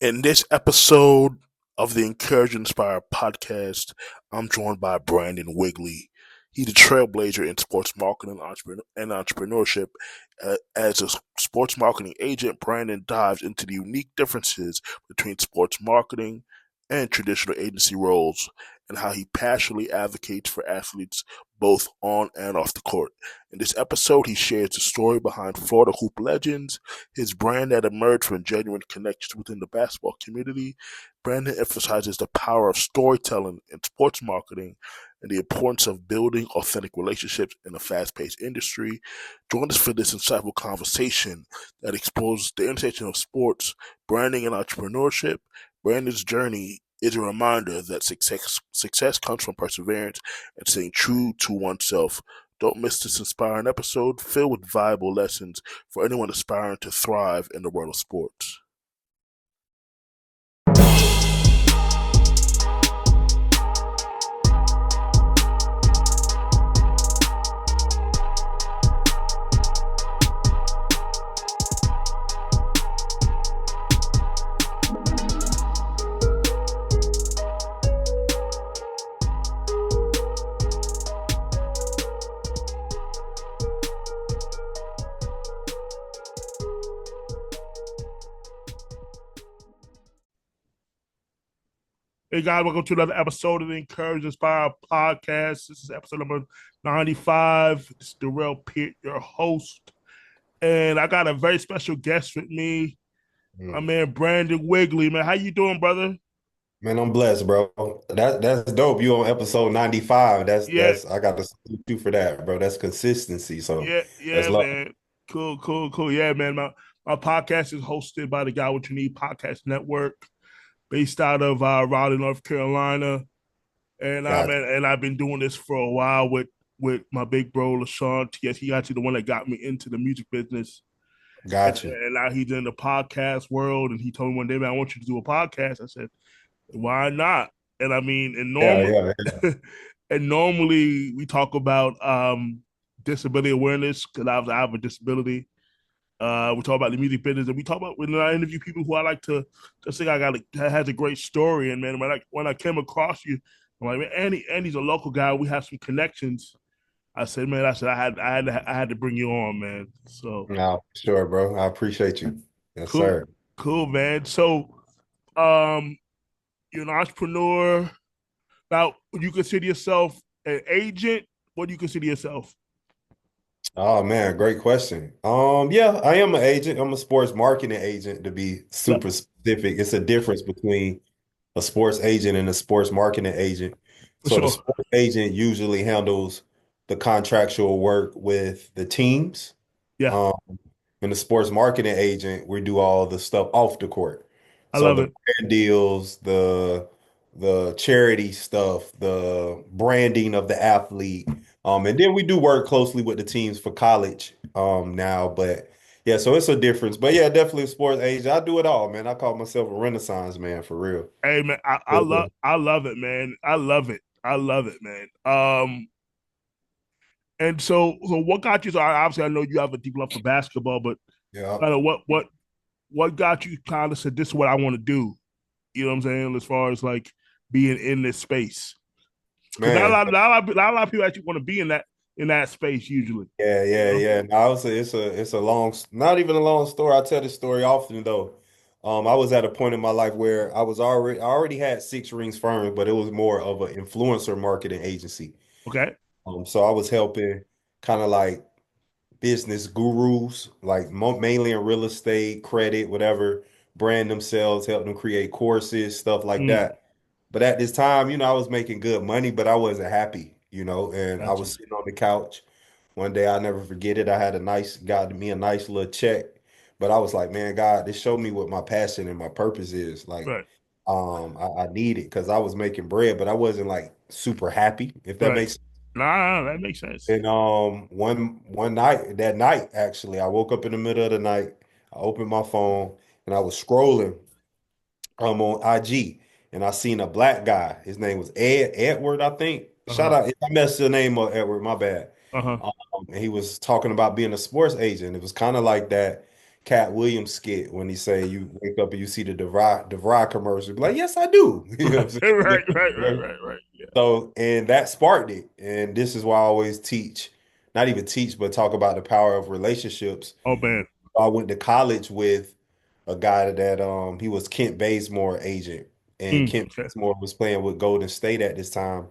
In this episode of the Encourage Inspire podcast, I'm joined by Brandon Wigley. He's a trailblazer in sports marketing and entrepreneurship. As a sports marketing agent, Brandon dives into the unique differences between sports marketing and traditional agency roles and how he passionately advocates for athletes both on and off the court. In this episode, he shares the story behind Florida Hoop Legends, his brand that emerged from genuine connections within the basketball community. Brandon emphasizes the power of storytelling in sports marketing and the importance of building authentic relationships in a fast-paced industry. Join us for this insightful conversation that explores the intersection of sports, branding, and entrepreneurship. Brandon's journey is a reminder that success comes from perseverance and staying true to oneself. Don't miss this inspiring episode filled with valuable lessons for anyone aspiring to thrive in the world of sports. Hey guys, welcome to another episode of the Encourage Inspire podcast. This is episode number 95. It's Durell Peart, your host. And I got a very special guest with me, my man Brandon Wigley. Man, how you doing, brother? Man, I'm blessed, bro. That's dope. You on episode 95. Yeah, That's I got to salute you for that, bro. That's consistency. So that's yeah, love. man. Cool. Yeah, man. My podcast is hosted by the Guy What You Need Podcast Network, based out of Raleigh, North Carolina. And Got I've been doing this for a while with my big bro LaShawn T.S. He actually the one that got me into the music business. And, got you. and now he's in the podcast world. And he told me one day, man, I want you to do a podcast. I said, why not? And I mean, Yeah, yeah, yeah. and normally we talk about disability awareness because I have a disability. We talk about the music business, and we talk about when I interview people who I like to just think has a great story. And man, when I came across you, I'm like, man, Andy's a local guy. We have some connections. I said, man, I had to bring you on, man. So No, sure, bro. I appreciate you. Yes, cool, sir. cool, man. So, um, you're an entrepreneur. Now, would you consider yourself an agent? What do you consider yourself? Oh man, great question. Yeah, I am an agent. I'm a sports marketing agent to be Yep, super specific. It's a difference between a sports agent and a sports marketing agent. for So the sure. sports agent usually handles the contractual work with the teams. Yeah, Um, and the sports marketing agent, we do all the stuff off the court. I So love the it. brand deals, the charity stuff, the branding of the athlete. And then we do work closely with the teams for college now. But yeah, so it's a difference. But yeah, definitely a sports agent. I do it all, man. I call myself a Renaissance man for real. Hey, man, I love it, man. I love it, man. And so what got you? So obviously, I know you have a deep love for basketball, but Yeah. kind of what got you kind of said this is what I want to do. You know what I'm saying? As far as like being in this space, because Man, not a lot of people actually want to be in that space usually. yeah, You yeah, know? yeah. No, I would say it's a long, not even a long story. I tell this story often though. I was at a point in my life where I already had Six Rings Firm, but it was more of an influencer marketing agency. Okay. So I was helping kind of like business gurus, like mainly in real estate, credit, whatever, brand themselves, help them create courses, stuff like Mm, that. But at this time, I was making good money, but I wasn't happy, and I gotcha. was sitting on the couch. One day I'll never forget it. I had got me a nice little check, but I was like, man, God, this showed me what my passion and my purpose is. Like, Right. I need it because I was making bread, but I wasn't like super happy, if that Right. makes sense. Nah, that makes sense. And one night, that night actually, I woke up in the middle of the night. I opened my phone and I was scrolling on IG and I seen a black guy. His name was Edward, I think. Uh Shout huh. out if I messed the name up, Edward, my bad. Uh huh. And he was talking about being a sports agent. It was kind of like that, Cat Williams skit when he say you wake up and you see the DeVry commercial. Be like, yes, I do. You know what I'm Right, saying? right, right, right, Right. right, right. Yeah. So, and that sparked it. And this is why I always teach, not even teach, but talk about the power of relationships. Oh man. I went to college with a guy that he was Kent Bazemore agent, and Kent Okay. Bazemore was playing with Golden State at this time.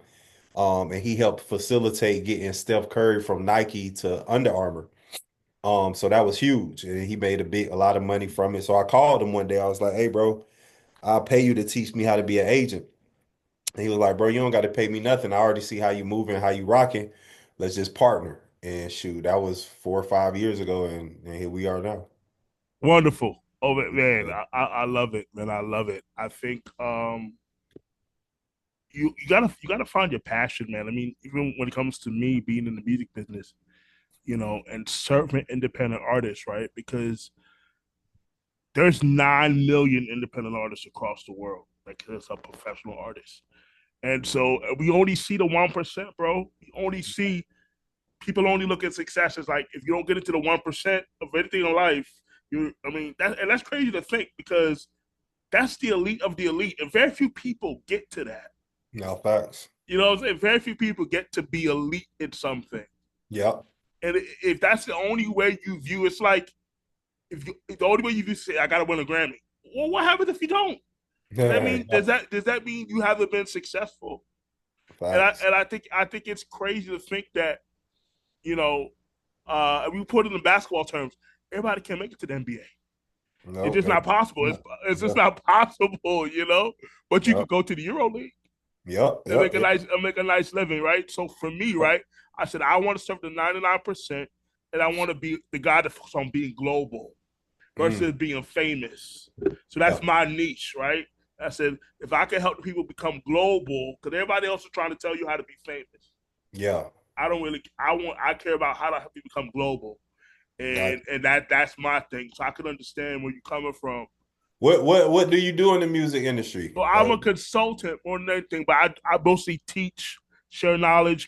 And he helped facilitate getting Steph Curry from Nike to Under Armour. So that was huge, and he made a lot of money from it. So I called him one day. I was like, "Hey, bro, I'll pay you to teach me how to be an agent." And he was like, "Bro, you don't got to pay me nothing. I already see how you moving, how you rocking. Let's just partner." And shoot, that was 4 or 5 years ago, and here we are now. Wonderful. Oh man, Yeah. I love it, man. I love it. I think you gotta find your passion, man. I mean, even when it comes to me being in the music business, and serving independent artists, right? Because there's 9 million independent artists across the world that are professional artists. And so we only see the 1%, bro. We only see people only look at success as like if you don't get into the 1% of anything in life, I mean that's crazy to think because that's the elite of the elite. And very few people get to that. No facts. You know what I'm saying? Very few people get to be elite in something. Yep. And if that's the only way you view, it's like if the only way you view say I gotta win a Grammy. Well, what happens if you don't? That mean Yep. does that mean you haven't been successful? And I Facts. and I think it's crazy to think that you know we put it in basketball terms. Everybody can make it to the NBA. It's No. just not possible. It's just Yeah. not possible, But you Yep. could go to the Euro League Yep. and Yep. Yep. make a nice living, right? So for me, right, I said I want to serve the 99%, and I want to be the guy that focuses on being global Mm. versus being famous. So that's Yep. my niche, right? I said if I can help people become global, because everybody else is trying to tell you how to be famous. Yeah. I don't really. I care about how to help you become global, Got you. and that's my thing. So I can understand where you're coming from. What do you do in the music industry? So I'm a consultant more than anything, but I mostly teach, share knowledge,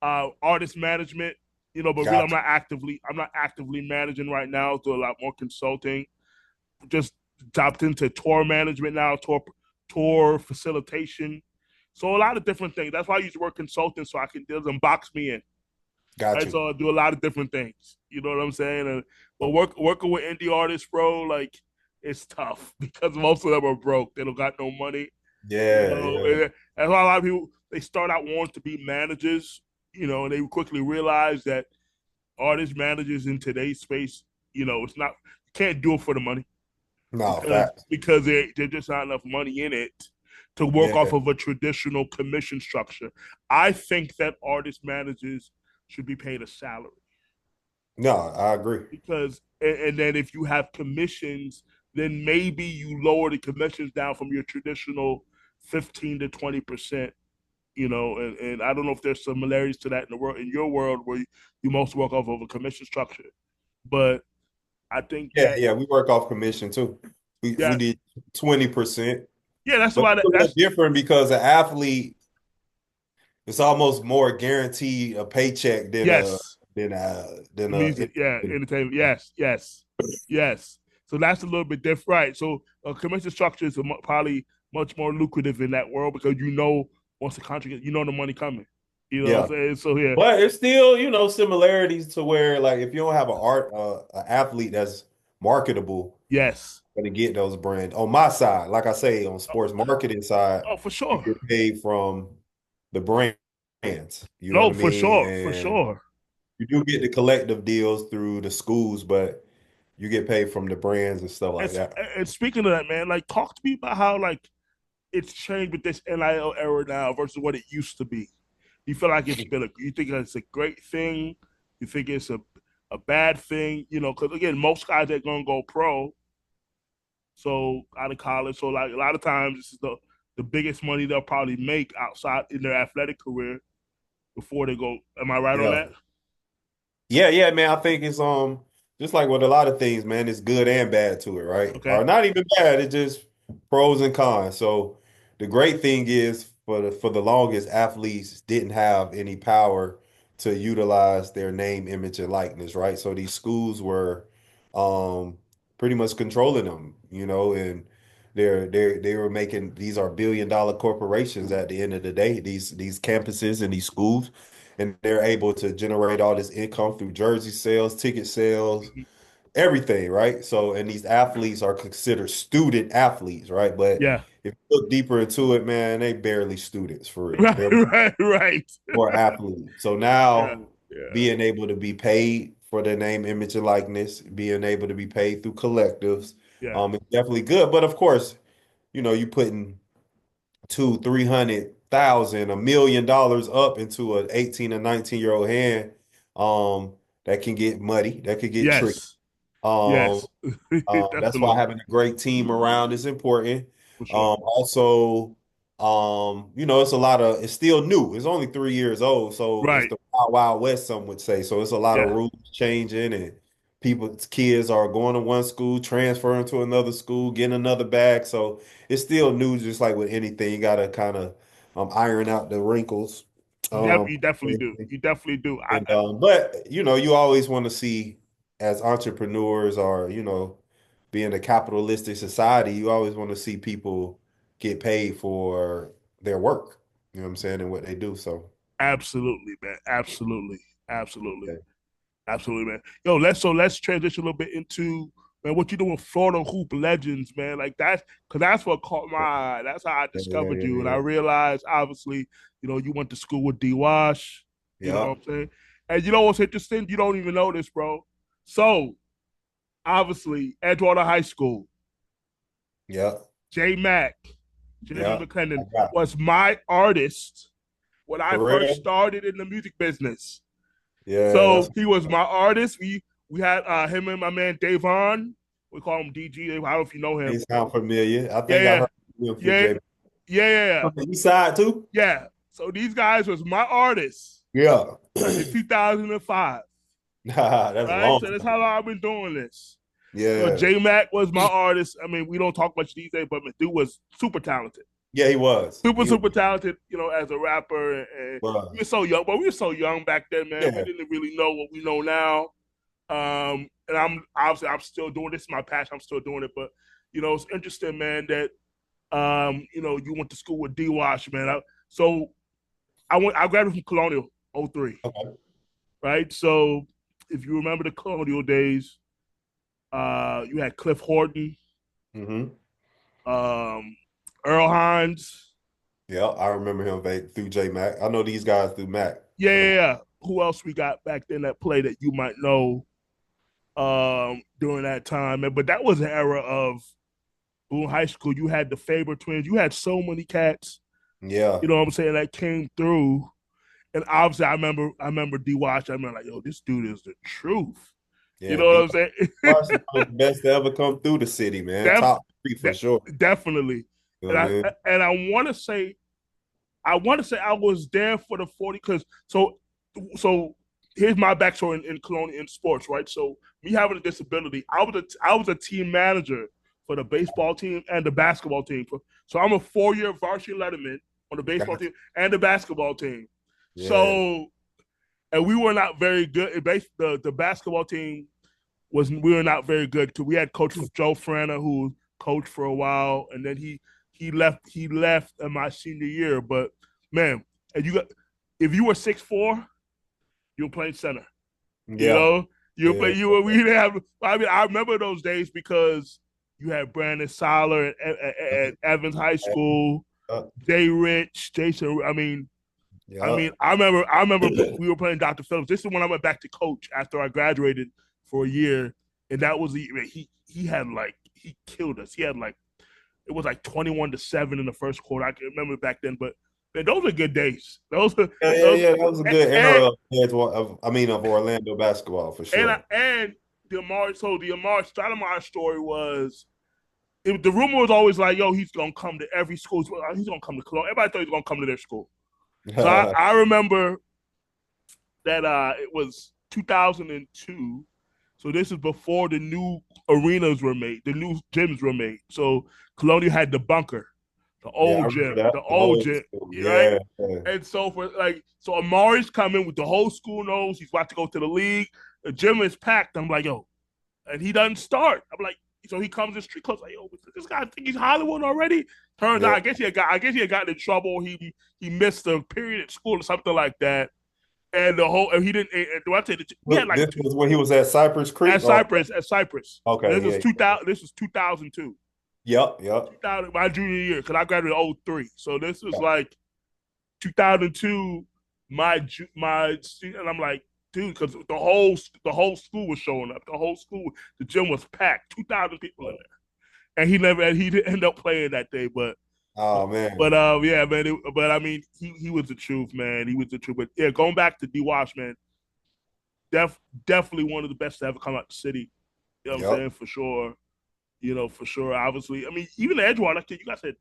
artist management. But really, Got I'm not actively managing right now. Do a lot more consulting. Just dropped into tour management now, tour facilitation. So a lot of different things. That's why I use the word consultant so I can doesn't box me in. got Right, you. so I do a lot of different things. You know what I'm saying? But working with indie artists, bro, like it's tough because most of them are broke. They don't got no money. Yeah, yeah. And that's why a lot of people they start out wanting to be managers. And they quickly realize that artist managers in today's space, it's not you can't do it for the money No, facts. because there's just not enough money in it to work Yeah. off of a traditional commission structure. I think that artist managers should be paid a salary No, I agree. because and then if you have commissions, then maybe you lower the commissions down from your traditional 15 to 20%. And I don't know if there's similarities to that in your world where you most work off of a commission structure, but I think Yeah, that yeah. We work off commission too. We yeah, did 20%, yeah, that's but why it's a little that's different because an athlete it's almost more guaranteed a paycheck yes, than the a music, yeah, entertainment, yes, yes, yes. So that's a little bit different, right? So a commission structure is probably much more lucrative in that world because once the contract, the money coming. You know what I'm yeah. saying? So yeah, But it's still, similarities to where like if you don't have an athlete that's marketable, yes, gonna get those brands. On my side, like I say, on oh, sports marketing side, oh for you sure, get paid from the brands. You know what no, I mean? for And sure. you do get the collective deals through the schools, but you get paid from the brands and stuff like And, that. and speaking of that, man, like talk to me about how like it's changed with this NIL era now versus what it used to be. You feel like you think it's a great thing? You think it's a bad thing? Because again, most guys are gonna go pro, so out of college. So like a lot of times, this is the biggest money they'll probably make outside in their athletic career before they go. Am I right on Yeah. that? Yeah, yeah, man. I think it's just like with a lot of things, man, it's good and bad to it, right? Okay. Or not even bad, it's just pros and cons. So the great thing is for the longest, athletes didn't have any power to utilize their name, image, and likeness, right? So these schools were um, pretty much controlling them, and they were making these are billion-dollar corporations at the end of the day, these campuses and these schools, and they're able to generate all this income through jersey sales, ticket sales, Mhm. everything, right? So, and these athletes are considered student athletes, right? But Yeah. if you look deeper into it, man, they barely students for real. Right. They're Right. Right. more athletes. So Yeah. now Yeah. being able to be paid for their name, image, and likeness, being able to be paid through collectives, Yeah. it's definitely good. But of course, you putting two, 300,000, $1 million up into an 18 or 19-year-old hand, that can get muddy, that could get tricky. Yes. Um, Yes. that's why Definitely. having a great team around is important. For sure. Also, it's still new. It's only 3 years old, so it's Right. the wild, wild west, some would say. So it's a lot of Yeah. rules changing, and people's kids are going to one school, transferring to another school, getting another bag. So it's still new, just like with anything. You gotta kind of iron out the wrinkles. Um, You definitely do. You definitely do. but you always want to see, as entrepreneurs or being a capitalistic society, you always want to see people get paid for their work. You know what I'm saying, and what they do. So Absolutely, man. Absolutely. Absolutely. yeah, Absolutely, man. Yo, let's transition a little bit into, man, what you doing with Florida Hoop Legends, man. Like that's what caught my eye. That's how I yeah, yeah, discovered you. And I yeah, realized obviously, you went to school with D Wash, you know yeah, what I'm saying? And you know what's interesting? You don't even know this, bro. So obviously, Edgewater High School, yeah, J Mac, Jeremy yeah. I McClendon got was my artist when I for first real. started in the music business. Yeah, So that's he was my artist. We had him and my man Davon. We call him DG. I don't know if you know him. they sound familiar. I think I Yeah, heard you a few yeah, J. yeah, yeah, yeah. On the east side too. Yeah. So these guys was my artists Yeah, in 2005. that's a Right. long So that's time. how long I've been doing this. Yeah, J Mac was my artist. I mean, we don't talk much these days, but dude was super talented. yeah, he was. Super, He super talented, as a rapper. And we were was. so young, but we were so young back then, man. We Yeah, didn't really know what we know now. And I'm still doing this. Is my passion. I'm still doing it. But it's interesting, man, that you went to school with D Wash, man. I graduated from Colonial '03, okay. right? So if you remember the Colonial days, you had Cliff Horton, Mm-hmm. um, Earl Hines. Yeah, I remember him through J Mac. I know these guys through Mac Yeah, for yeah, the. yeah. Who else we got back then that played that you might know during that time? But that was an era of high school. You had the Faber twins. You had so many cats. Yeah, You know what I'm saying? That came through. And obviously, I remember D Watch. I remember like, yo, this dude is the truth. You yeah. know what D I'm saying? Washington, one of the best to ever come through the city, man. Def, Top three for sure. definitely. You know And what I I mean? and I want to say I was there for the 40 because so here's my backstory in Cologne in sports, right? So me having a disability, I was a team manager for the baseball team and the basketball team. So I'm a 4-year varsity letterman on the baseball Gotcha. team and the basketball team. Yeah, So and we were not very good. The basketball team we were not very good because we had Coach Joe Frana who coached for a while, and then he left in my senior year. But man, and if you were 6'4", you were playing center. You yeah, know, you were yeah. play you were we didn't have. I mean, I remember those days because you had Brandon Siler at Evans High School, Yeah, Jay Rich, Jason. yeah. I remember we were playing Dr. Phillips. This is when I went back to coach after I graduated for a year, and that was he had like he killed us. He had like it was like 21-7 in the first quarter. I can remember back then, but man, those are good days. Those are Yeah, yeah, those yeah. That was a good and era of Orlando basketball for and sure. and the Amari Stoudemire story was the rumor was always like, yo, he's gonna come to every school. He's gonna come to Cologne. Everybody thought he was gonna come to their school. So I remember that it was 2002. So this is before the new arenas were made, the new gyms were made. So Colonial had the bunker, the Yeah, I old remember gym, that. the The old old gym, school. right? Yeah, yeah. And so so Amari's coming with the whole school knows he's about to go to the league. The gym is packed. I'm like, yo, and he doesn't start. I'm like, so he comes in street clothes like, yo, this guy think he's Hollywood already. Turns out, Yeah. I guess he had gotten in trouble. He missed a period at school or something like that. And the whole, and he didn't. And do I tell you, he had Look, like this was when he was at Cypress Creek, or At Cypress. okay, This was yeah, 2000. This was 2002. yep, yep, 2000, my junior year, because I graduated in '03. So this was like 2002. And I'm like, dude, because the whole school was showing up. The whole school, the gym was packed. 2,000 people in there, and he didn't end up playing that day. oh man, Yeah, man. But I mean, he was the truth, man. He was the truth. But yeah, going back to D. Wash, man, definitely one of the best to ever come out the city. You know what I'm yep, saying? For sure. For sure. Obviously, I mean, even the Edgewater, like you guys said,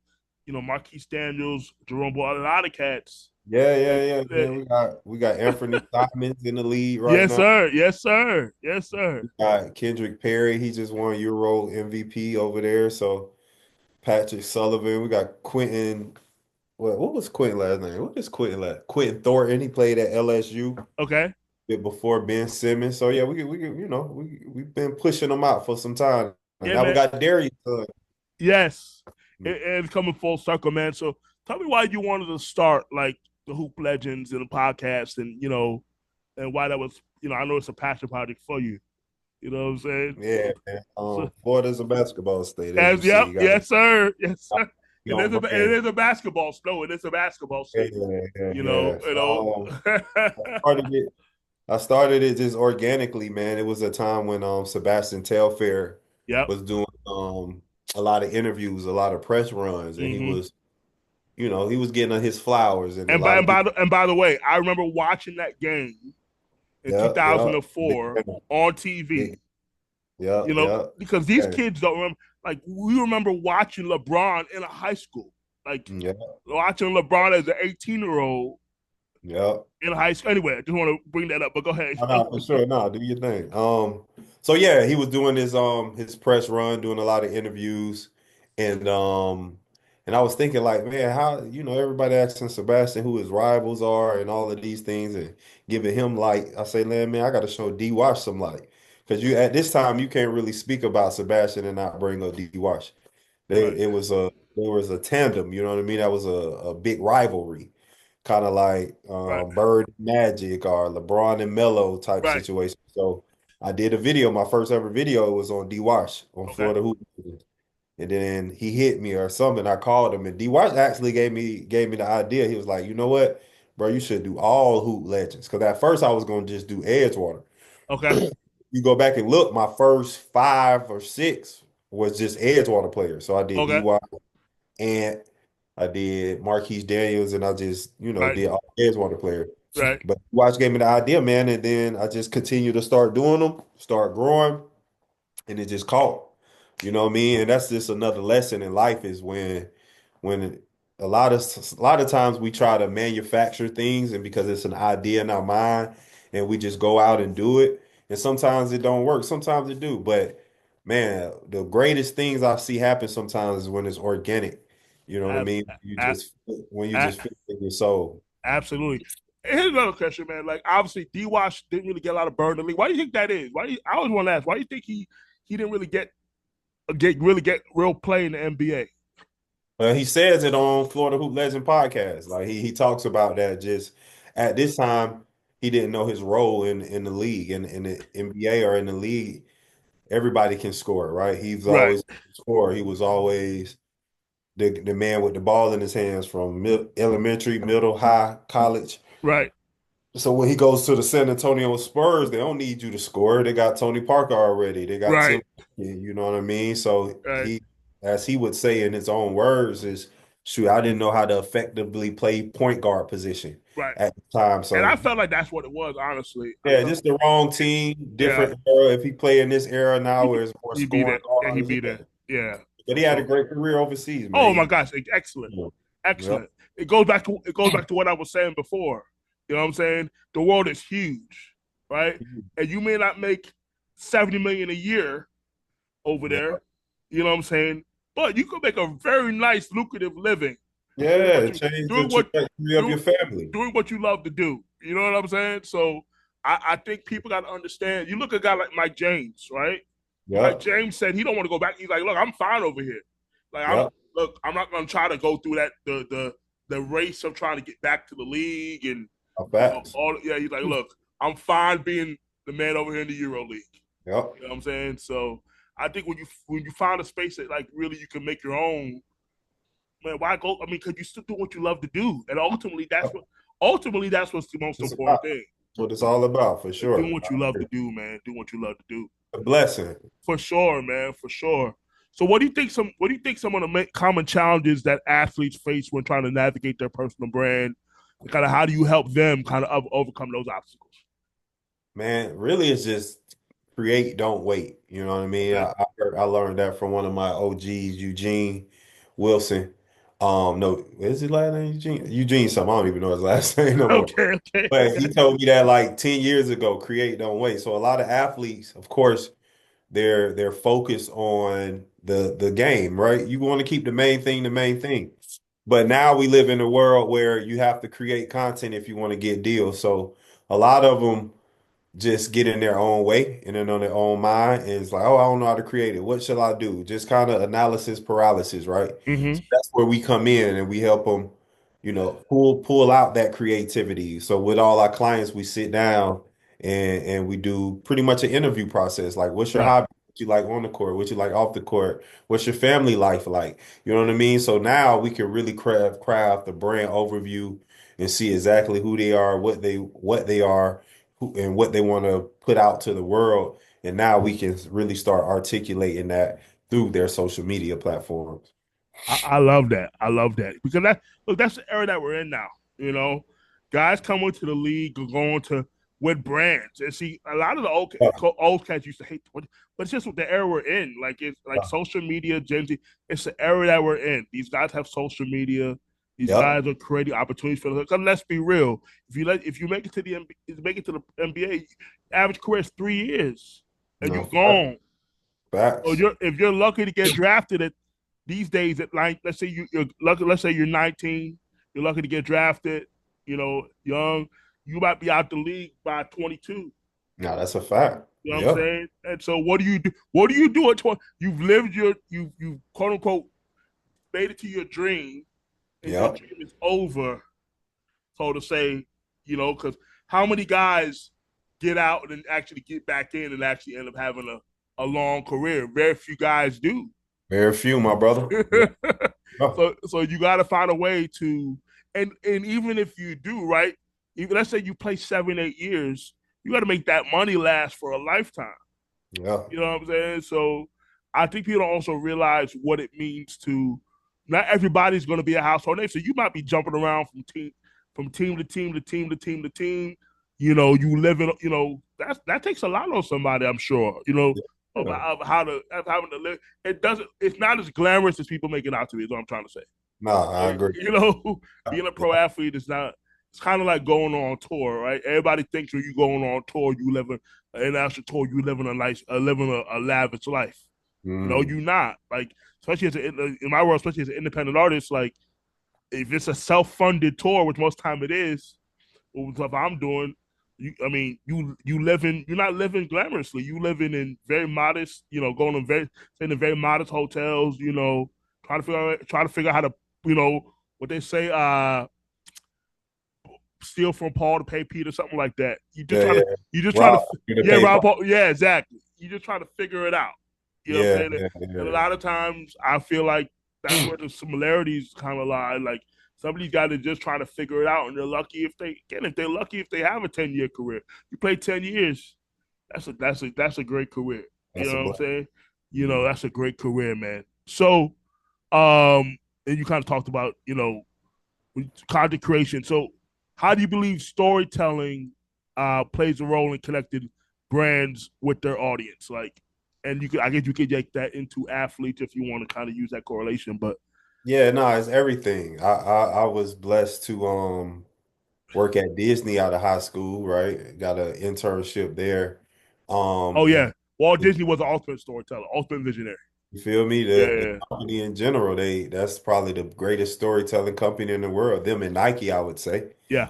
Marquise Daniels, Jerome Ball, a lot of cats. yeah, That, yeah, yeah, that, man. We got Anthony Simons in the lead right yes, now. sir. Yes, sir. Yes, sir. We got Kendrick Perry. He just won Euro MVP over there. So Patrick Sullivan. We got Quentin. What was Quentin last name? What is Quentin last? Quentin Thornton. He played at LSU Okay. bit before Ben Simmons. So yeah, we've been pushing them out for some time. And Yeah, now we man. got Darius. Yes. And coming full circle, man. So tell me why you wanted to start like the Hoop Legends and the podcast, and and why that was. I know it's a passion project for you. You know what I'm saying? Yeah, man. So Florida's a basketball state, as you as see. yep, You got yes, sir. Yes, sir. be on It brand. is a basketball. No, it is a basketball Yeah, state. yeah, yeah, You know, yeah. you know. Started it. I started it just organically, man. It was a time when Sebastian Telfair Yep. was doing a lot of interviews, a lot of press runs, and he Hmm. was, he was getting his flowers, and a lot of people. And by the way, I remember watching that game in Yeah, yeah, big, 2004 on TV. big, yeah, yeah, Because these yeah, kids don't remember. Like we remember watching LeBron in a high school, like yeah, watching LeBron as an 18-year-old yeah. in high school. Anyway, I just want to bring that up. But go ahead. No, no, for sure. No, do your thing. So yeah, he was doing his press run, doing a lot of interviews, and I was thinking like, man, how everybody asking Sebastian who his rivals are and all of these things and giving him like I say, man, I got to show D Wash some light because you at this time you can't really speak about Sebastian and not bring up D Wash. They Right, it was a there was a tandem, you know what I mean? That was a big rivalry, kind of like right, Bird and Magic or LeBron and Melo type right. situation. So I did a video. My first ever video was on D Wash on Okay, Florida Hoop, and then he hit me or something. I called him, and D Wash actually gave me the idea. He was like, you know what, bro, you should do all Hoop Legends. Because at first I was gonna just do Edgewater. okay, You go back and look, my first 5 or 6 was just Edgewater players. So I did okay. DY and I did Marquise Daniels, and I just, Right, did all Edgewater player. right. But Watch gave me the idea, man, and then I just continued to start doing them, start growing, and it just caught. You know what I mean? And that's just another lesson in life is when a lot of times we try to manufacture things and because it's an idea in our mind and we just go out and do it. And sometimes it don't work, sometimes it do. But man, the greatest things I see happen sometimes is when it's organic. You know what I Ab- mean? a- When you a- just feel it in your soul. Absolutely. And here's another question, man. Like obviously, D. Wash didn't really get a lot of burn in the league. Why do you think that is? I always want to ask. Why do you think he didn't really get real play in the NBA? Well, he says it on Florida Hoop Legend podcast. Like he talks about that just at this time he didn't know his role in the league in the NBA or in the league. Everybody can score, right? He's Right, always a scorer. He was always the man with the ball in his hands from elementary, middle, high, college. right, So when he goes to the San Antonio Spurs, they don't need you to score. They got Tony Parker already. They got right, Tim, you know what I mean? So right, as he would say in his own words, is shoot, I didn't know how to effectively play point guard position right. at the time. And I So felt like that's what it was. Honestly, I yeah, felt just the wrong team, yeah. different era. If he play in this era now where it's more He beat scoring it. Yeah, he guards, beat yeah. it. Yeah, But for he had a sure. great career overseas, man. Oh my gosh, excellent, You Yep. excellent. It goes back to what I was saying before. You know what I'm saying? The world is huge, right? And you may not make 70 million a year over Yep. there. You know what I'm saying? But you could make a very nice, lucrative living doing Yeah, what it you changed the doing what trajectory of do, your family. doing what you love to do. You know what I'm saying? So I think people got to understand. You look at a guy like Mike James, right? Like Yep. James said, he don't want to go back. He's like, look, I'm fine over here. Like Yep. I'm not gonna try to go through that the race of trying to get back to the league and Facts. all. Yeah, he's like, look, I'm fine being the man over here in the Euro League. Yep. You know what I'm saying? So I think when you find a space that like really you can make your own, man, why go? I mean, because you still do what you love to do, and ultimately that's what's the most It's important about thing. what it's all about for Doing sure. what you love to do, man. Do what you love to do. A blessing. For sure, man. For sure. So, what do you think some of the common challenges that athletes face when trying to navigate their personal brand, and kind of how do you help them kind of overcome those obstacles? Man, really it's just create, don't wait. You know what I mean? Okay. I learned that from one of my OGs, Eugene Wilson. No, is his last name Eugene? Eugene something. I don't even know his last name no more. Okay. Okay. But he told me that like 10 years ago, create, don't wait. So a lot of athletes, of course, they're focused on the game, right? You want to keep the main thing the main thing. But now we live in a world where you have to create content if you want to get deals. So a lot of them just get in their own way and then on their own mind. And it's like, oh, I don't know how to create it. What shall I do? Just kind of analysis paralysis, right? Mm-hmm. So that's where we come in and we help them, pull out that creativity. So with all our clients, we sit down and we do pretty much an interview process. Like, what's your Right. hobby? What you like on the court? What you like off the court? What's your family life like? You know what I mean? So now we can really craft the brand overview and see exactly who they are, what they are and what they want to put out to the world. And now we can really start articulating that through their social media platforms. I love that. I love that because that's the era that we're in now. You know, guys coming to the league are going to with brands and see a lot of the Yeah, old cats used to hate, but it's just the era we're in. Like it's like yeah, social media, Gen Z. It's the era that we're in. These guys have social media. These yep, guys are creating opportunities for them. Because let's be real, if you make it to the NBA, average career is 3 years, and no, you gone. So facts. if you're lucky to get drafted at these days at like let's say you're lucky, let's say you're 19, you're lucky to get drafted, young, you might be out the league by 22. No, that's a fact. You know what I'm Yep, saying? And so what do you do? What do you do at 20? You've lived you quote unquote made it to your dream, and your yep. dream is over, so to say, because how many guys get out and actually get back in and actually end up having a long career? Very few guys do. Very few, my brother. Yeah, yeah, So you got to find a way to, and even if you do, right, even let's say you play 7 8 years, you got to make that money last for a lifetime. yeah. You know what I'm saying? So I think people also realize what it means to. Not everybody's going to be a household name, so you might be jumping around from team to team to team to team to team. You live in. That takes a lot on somebody. I'm sure. Of how to of having to live. It doesn't. It's not as glamorous as people make it out to be. Is what I'm trying to say. No, I agree. Being a pro athlete is not. It's kind of like going on tour, right? Everybody thinks when you going on tour, you living an international tour, you living a nice, living a lavish life. Mm, You not like, especially in my world, especially as an independent artist. Like, if it's a self-funded tour, which most time it is, what stuff I'm doing, you're not living glamorously. You living in very modest, going to staying in very modest hotels. Trying to figure out how to, what they say, steal from Paul to pay Peter, something like that. yeah, yeah. You just try to, Rob, you to yeah, pay Rob Paul. Paul, yeah, exactly. You just try to figure it out. You know what I'm Yeah, saying? yeah, And a yeah. lot of times, I feel like that's where the similarities kind of lie. Like some of these guys are just trying to figure it out, and they're lucky if they're lucky if they have a 10-year career. You play 10 years, that's a great career. You That's know a what I'm blessing. saying? Mm. That's a great career, man. So, and you kind of talked about content creation. So, how do you believe storytelling plays a role in connecting brands with their audience? Like, and I guess you could take that into athletes if you want to kind of use that correlation. But Yeah, no, it's everything. I was blessed to work at Disney out of high school, right? Got an internship there. oh And yeah, Walt Disney was an ultimate storyteller, ultimate visionary. you feel me? Yeah, The yeah, company in general, that's probably the greatest storytelling company in the world. Them and Nike, I would say. yeah.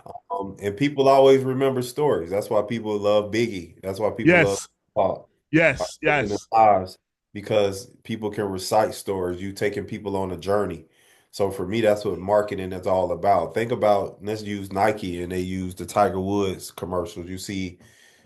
And people always remember stories. That's why people love Biggie. That's why people love Yes, Pop. Yes, Changing their yes, lives because people can recite stories. You taking people on a journey. So for me, that's what marketing is all about. Think about, let's use Nike and they use the Tiger Woods commercials. You see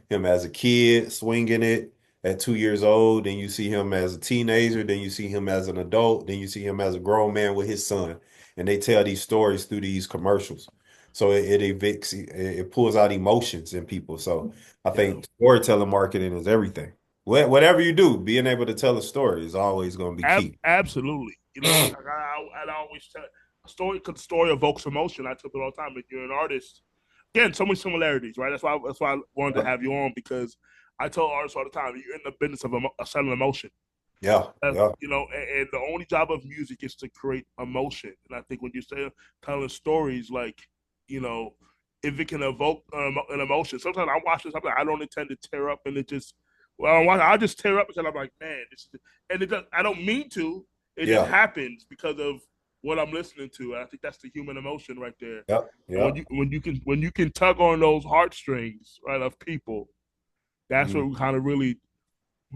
him as a kid swinging it at 2 years old, then you see him as a teenager, then you see him as an adult, then you see him as a grown man with his son. And they tell these stories through these commercials. So it evicts, it pulls out emotions in people. So I yeah. think storytelling marketing is everything. Whatever you do, being able to tell a story is always going to be key. Absolutely. You know, I always tell a story because story evokes emotion. I tell people all the time. If you're an artist, again, so many similarities, right? That's why I wanted to have you on because I tell artists all the time, you're in the business of selling emotion. Yeah, yeah, You know, and the only job of music is to create emotion. And I think when you say telling stories, like, you know, if it can evoke an emotion, sometimes I watch this, I'm like, I don't intend to tear up, and it just, well, I just tear up because I'm like, man, this is, and it does, I don't mean to, it just yeah, happens because of what I'm listening to. And I think that's the human emotion right there. yeah, And yeah. when you can tug on those heartstrings, right, of people, that's Mm, what we kind of really,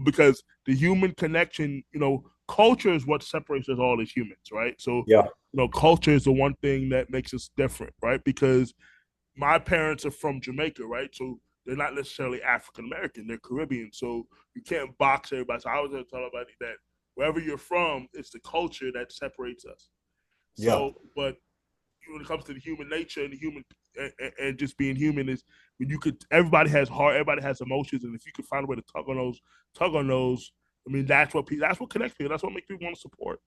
because the human connection, you know, culture is what separates us all as humans, right? So, yeah, you know, culture is the one thing that makes us different, right? Because my parents are from Jamaica, right? So they're not necessarily African American, they're Caribbean. So you can't box everybody. So I was going to tell everybody that wherever you're from, it's the culture that separates us. yeah. So, but when it comes to the human nature and the human and just being human is when you could, everybody has heart, everybody has emotions, and if you could find a way to tug on those, I mean that's what connects people, that's what makes people want to support.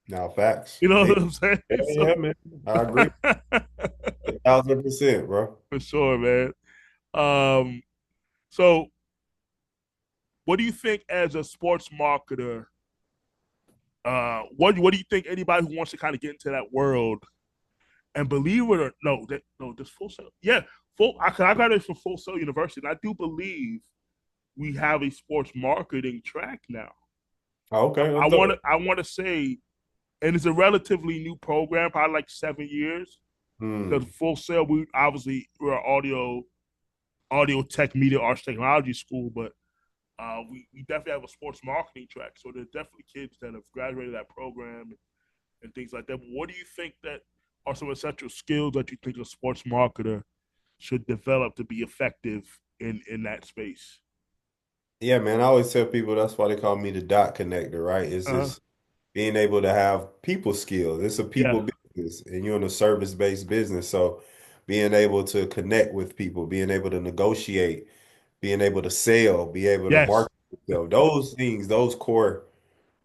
Now, facts. You know Hey, what I'm saying? yeah, So yeah, man. I agree. 1,000%, bro. for sure, man. Um, so what do you think as a sports marketer? What do you think anybody who wants to kind of get into that world and believe it or no, that no, this Full Sail, yeah, full. I got it from Full Sail University, and I do believe we have a sports marketing track now. Oh, okay, I that's want dope. to I want to say, and it's a relatively new program, probably like 7 years. Because Hmm. Full Sail, we're audio tech media arts technology school, but we definitely have a sports marketing track. So there's definitely kids that have graduated that program and things like that. But what do you think that are some essential skills that you think a sports marketer should develop to be effective in that space? Yeah, man. I always tell people that's why they call me the dot connector, right? It's Uh-huh. just being able to have people skills. It's a Yeah. people business, and you're in a service-based business. So being able to connect with people, being able to negotiate, being able to sell, be able to Yes. market yourself, those things, those core.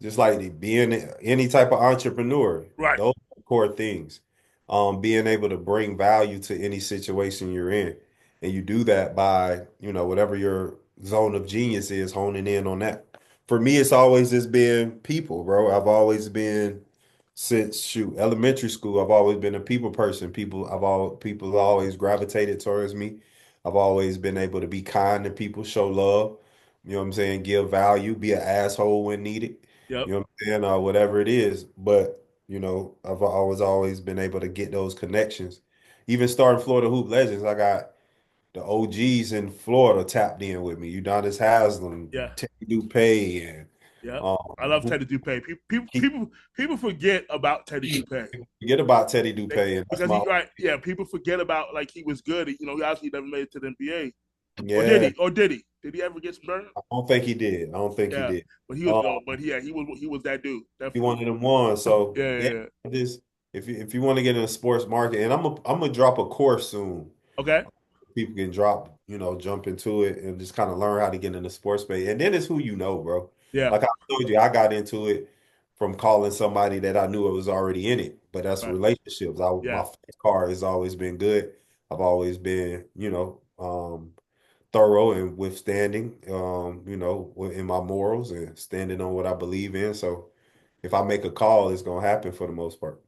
Just like being any type of entrepreneur, Right. those are core things. Being able to bring value to any situation you're in. And you do that by, whatever your zone of genius is, honing in on that. For me, it's always just been people, bro. I've always been since elementary school, I've always been a people person. People always gravitated towards me. I've always been able to be kind to people, show love, you know what I'm saying, give value, be an asshole when needed. Yep. You know what I'm saying? Whatever it is. But, I've always been able to get those connections. Even starting Florida Hoop Legends, I got the OGs in Florida tapped in with me. Udonis Haslam, Yeah. Teddy Dupay, and Yep. I love um, Teddy Dupay. keep People forget about Teddy Dupay. forget about Teddy Dupay, and that's Because my he right, yeah, people forget about like he was good. You know, he actually never made it to the NBA. Or did yeah. he? Or did he? Did he ever get some burn? I don't think he did. I don't think he Yeah, did. but he was. Um, Oh, but yeah, he was that dude he definitely. wanted them one. So Yeah, yeah, yeah, yeah. just if you want to get in the sports market, and I'm gonna drop a course soon. Okay. People can drop, jump into it and just kind of learn how to get in the sports space. And then it's who you know, bro. Yeah. Like I told you, I got into it from calling somebody that I knew was already in it. But that's Right. relationships. My Yeah. car has always been good. I've always been, thorough and withstanding, in my morals and standing on what I believe in. So if I make a call, it's gonna happen for the most part.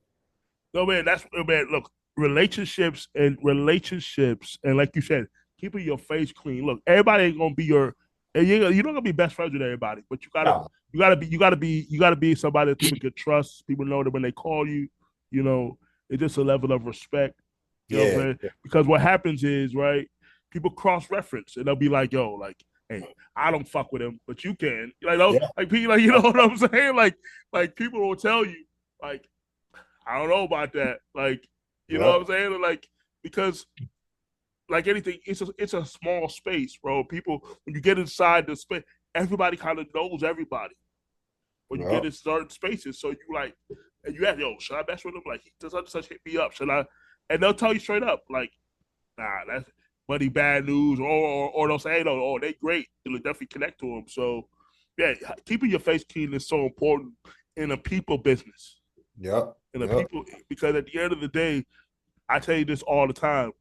No man, that's man. Look, relationships, and like you said, keeping your face clean. Look, everybody ain't gonna be your. You're not gonna be best friends with everybody, but Yeah, you gotta be somebody that people can trust. People know that when they call you, you know, it's just a level of respect. You know what I'm yeah, saying? Because what happens is, right, people cross reference and they'll be like, yo, like hey, I don't fuck with him, but you can. Like, no, Yeah. like people, like you know what I'm saying? Like people will tell you, like, I don't know about that. Like, you know what Yep. I'm saying? Like, because like anything, it's a small space, bro. People when you get inside the space, everybody kind of knows everybody. When you get Yep. in certain spaces, so you like, and you ask, yo, should I mess with him? Like, he does such such hit me up. Should I? And they'll tell you straight up, like, nah, that's buddy bad news, or they'll say, hey, no, oh, they great. You'll definitely connect to them. So, yeah, keeping your face clean is so important in a people business. Yep. In a Yep. people, because at the end of the day, I tell you this all the time.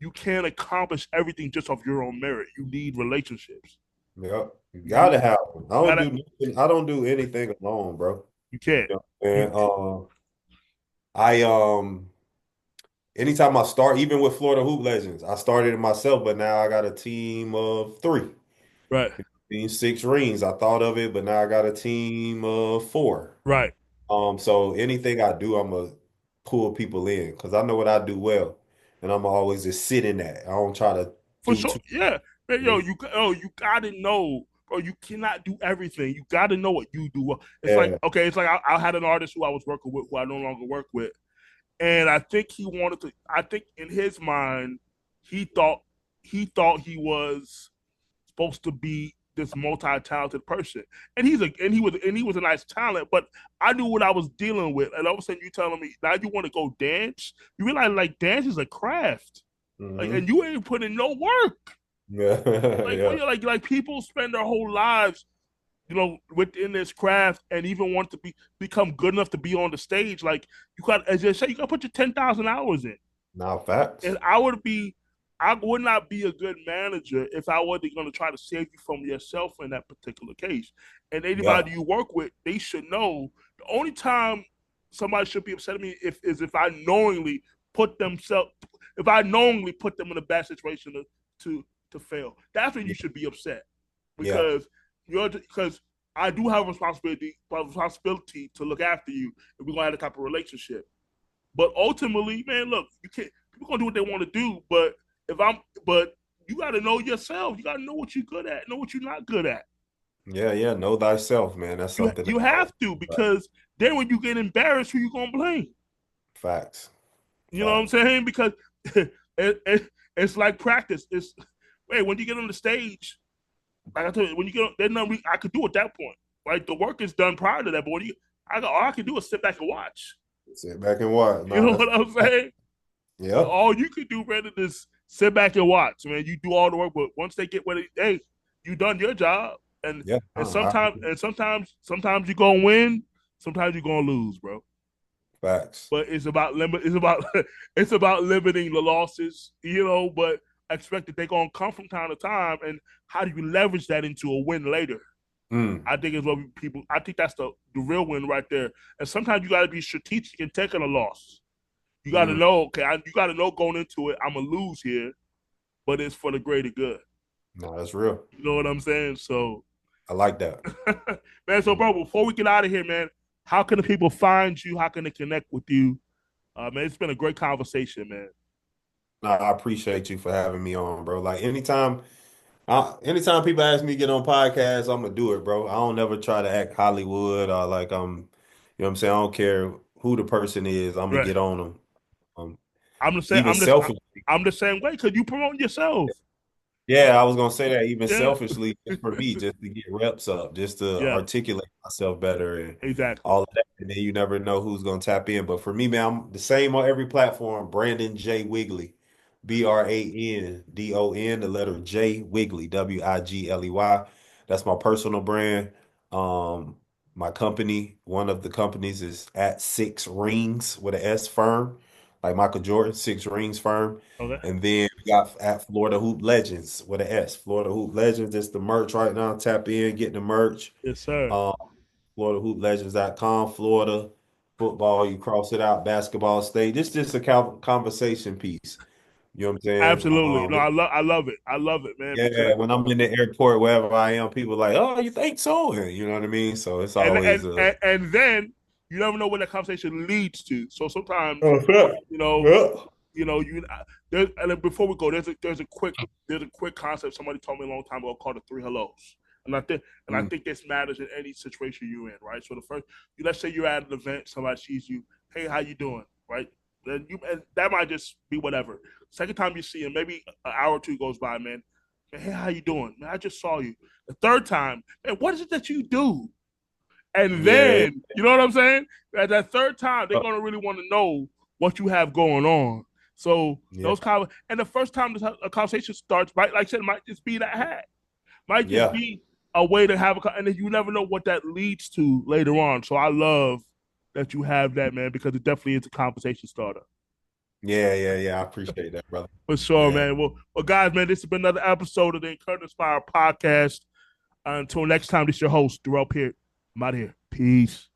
You can't accomplish everything just off your own merit. You need relationships. Yep. You You need gotta have them. I you don't gotta do nothing. I don't do anything alone, bro. you can't. You know You what I'm saying? I anytime I start, even with Florida Hoop Legends, I started it myself, but now I got a team of three. right, Being six rings. I thought of it, but now I got a team of four. right. So anything I do, I'm gonna pull people in because I know what I do well, and I'm always just sit in that. I don't try to For do sure. too Yeah. Man, yo, much. you gotta know, bro. You cannot do everything. You gotta know what you do well. It's like, Yeah. okay, it's like I had an artist who I was working with who I no longer work with. And I think he wanted to I think in his mind, he thought he was supposed to be this multi-talented person. And he was a nice talent, but I knew what I was dealing with. And all of a sudden you telling me now you want to go dance? You realize like dance is a craft. Like, Hmm. and you ain't putting no work. Yeah. Like, what Yeah. you like people spend their whole lives, within this craft, and even want to become good enough to be on the stage. Like, you got, as you say, you got to put your 10,000 hours in. Now And facts. I would not be a good manager if I wasn't going to try to save you from yourself in that particular case. And Yeah. anybody you work with, they should know the only time somebody should be upset at me if I knowingly if I knowingly put them in a bad situation to to fail. That's when you Yeah. should be upset Yeah. because because I do have a responsibility to look after you if we're gonna have a type of relationship. But ultimately, man, look, you can't. People gonna do what they want to do, but you got to know yourself. You got to know what you're good at, know what you're not good at. Yeah. Yeah. Know thyself, man. That's something that You I have to like. because then when you get embarrassed, who you gonna blame? Facts. You know what I'm Facts. saying? Because it's like practice. It's wait when you get on the stage, like I told you, when you get on, there's nothing I could do at that point. Like the work is done prior to that, but all I can do is sit back and watch. Sit back and watch. You Nah, know that's what I'm saying? yeah. All you can do, Brandon, is sit back and watch, man. You do all the work, but once they get what hey, you done your job, and Yeah. and I sometimes agree. and sometimes you're gonna win, sometimes you're gonna lose, bro. Facts. But it's about limit. It's about it's about limiting the losses, But expect that they're gonna come from time to time, and how do you leverage that into a win later? Mm. I think is what people. I think that's the real win right there. And sometimes you got to be strategic in taking a loss. You got to Mm. know, okay, you got to know going into it, I'm gonna lose here, but it's for the greater good. No, that's real. You know what I'm saying? So, I like that. man, so Mm. bro, before we get out of here, man, how can the people find you? How can they connect with you? Man, it's been a great conversation, man. No, I appreciate you for having me on, bro. Like anytime people ask me to get on podcasts, I'm gonna do it, bro. I don't never try to act Hollywood or like what I'm saying? I don't care who the person is, I'm gonna Right. get on them. Um, I'm the same. even selfishly. I'm the same way because you promote yourself. Yeah, I was gonna say that even Yeah. selfishly, just for me, just to get reps up, just to Yeah. articulate myself better and Exactly. all of that. And then you never know who's gonna tap in. But for me, man, I'm the same on every platform. Brandon J. Wigley, Brandon, the letter J Wigley, Wigley. That's my personal brand. Um, my company, one of the companies is at Six Rings with an S firm, like Michael Jordan, Six Rings firm. Okay. And then we got at Florida Hoop Legends with an S. Florida Hoop Legends. It's the merch right now. Tap in, get the merch. Yes, sir. Um, FloridaHoopLegends.com. Florida football, you cross it out. Basketball state. It's just a conversation piece. You know what I'm saying? Absolutely. No, I love it. I love it, man. Because Yeah, when I'm in the airport, wherever I am, people are like, oh, you think so? And you know what I mean? So it's and always and a and, and then you never know where that conversation leads to. So sometimes, oh, yeah. you know, Yeah. You know, there, and then before we go, there's a quick concept somebody told me a long time ago called the three hellos, and I Mm, think this matters in any situation you're in, right? So the first, let's say you're at an event, somebody sees you, hey, how you doing, right? And that might just be whatever. Second time you see him, maybe an hour or two goes by, man. Hey, how you doing, man? I just saw you. The third time, man, what is it that you do? And yeah, then, you know what I'm saying? At that third time, they're yeah, gonna really want to know what you have going on. So yeah, those kind of, and the first time a conversation starts, right? Like I said, it might just be that hat, might just yeah, be a way to have and then you never know what that leads to later on. So I love that you have that, man, because it definitely is a conversation starter. yeah. I appreciate that, brother. For sure, Yeah. man. Well, guys, man, this has been another episode of the Encourage Inspire podcast. Until next time, this is your host, Durell Peart. I'm out of here. Peace.